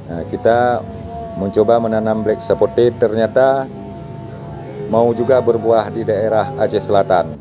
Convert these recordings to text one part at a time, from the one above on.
Nah, kita mencoba menanam black sapote, ternyata mau juga berbuah di daerah Aceh Selatan.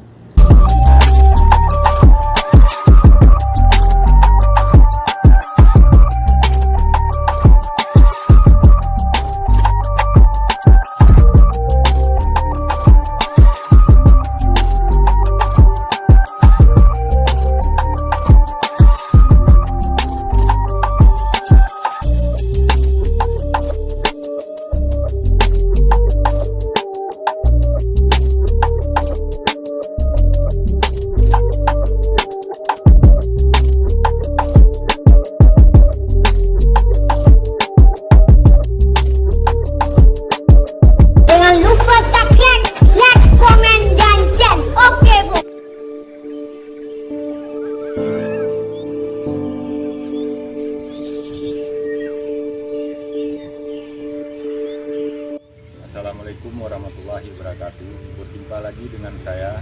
Assalamualaikum warahmatullahi wabarakatuh. Berjumpa lagi dengan saya.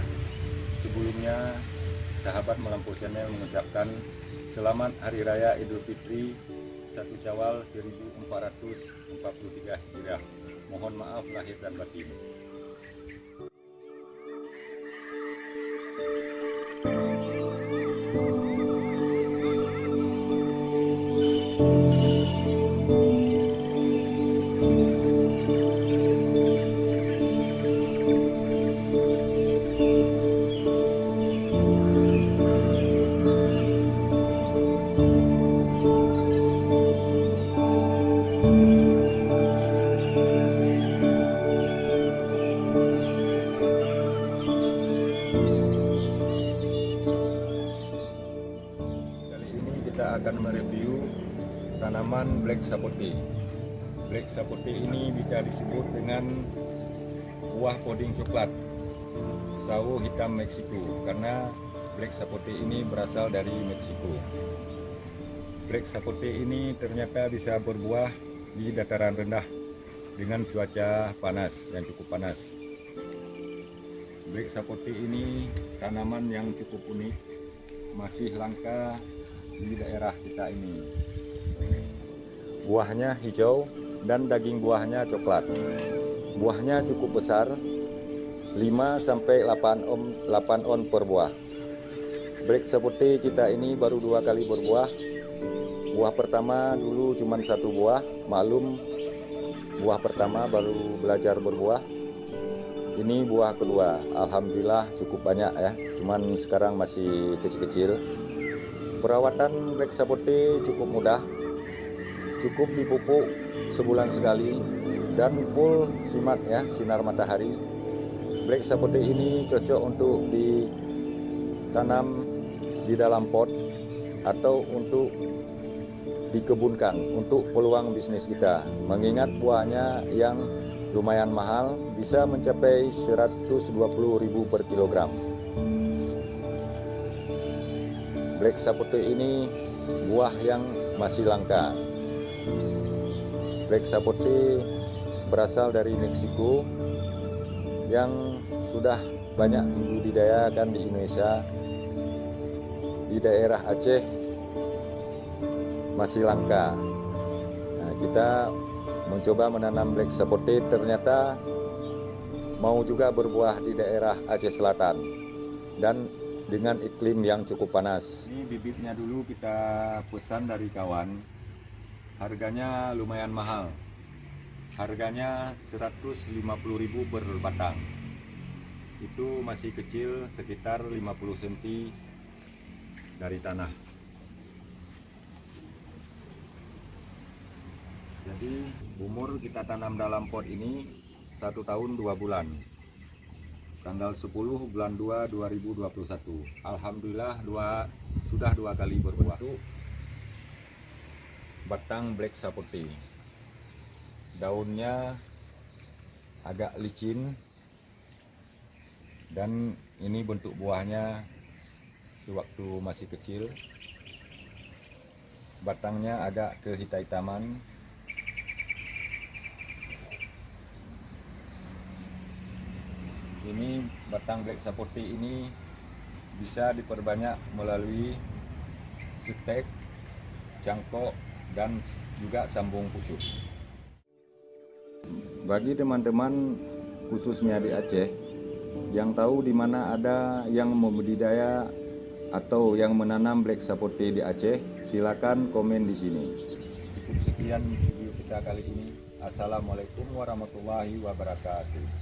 Sebelumnya, sahabat Melampau Channel mengucapkan selamat Hari Raya Idul Fitri 1 Syawal 1443 Hijriah. Mohon maaf lahir dan batin. Kita akan mereview tanaman black sapote. Black sapote ini bisa disebut dengan buah puding coklat, sawo hitam Meksiko, karena black sapote ini berasal dari Meksiko. Black sapote ini ternyata bisa berbuah di dataran rendah dengan cuaca panas yang cukup panas. Black sapote ini tanaman yang cukup unik, masih langka di daerah kita ini. Buahnya hijau dan daging buahnya coklat. Buahnya cukup besar, 5-8 on per buah. Black sapote kita ini baru 2 kali berbuah. Buah pertama dulu cuma 1 buah, maklum buah pertama baru belajar berbuah. Ini buah kedua, alhamdulillah cukup banyak ya, cuman sekarang masih kecil-kecil. Perawatan black sapote cukup mudah, cukup dipupuk sebulan sekali dan full simat ya, sinar matahari. Black sapote ini cocok untuk ditanam di dalam pot atau untuk dikebunkan untuk peluang bisnis kita. Mengingat buahnya yang lumayan mahal, bisa mencapai 120.000 per kilogram. Black sapote ini buah yang masih langka. Black sapote berasal dari Meksiko yang sudah banyak dibudidayakan di Indonesia. Di daerah Aceh masih langka. Nah, kita mencoba menanam black sapote, ternyata mau juga berbuah di daerah Aceh Selatan dan dengan iklim yang cukup panas. Ini bibitnya dulu kita pesan dari kawan. Harganya lumayan mahal. Harganya 150.000 per batang. Itu masih kecil, sekitar 50 cm dari tanah. Jadi umur kita tanam dalam pot ini 1 tahun 2 bulan. Tanggal 10 bulan 2 2021. Alhamdulillah sudah 2 kali berbuah. Batang black sapote. Daunnya agak licin dan ini bentuk buahnya sewaktu masih kecil. Batangnya agak kehitam-hitaman. Ini batang black sapote ini bisa diperbanyak melalui stek, cangkok, dan juga sambung pucuk. Bagi teman-teman khususnya di Aceh yang tahu di mana ada yang membudidaya atau yang menanam black sapote di Aceh, silakan komen di sini. Cukup sekian video kita kali ini. Assalamualaikum warahmatullahi wabarakatuh.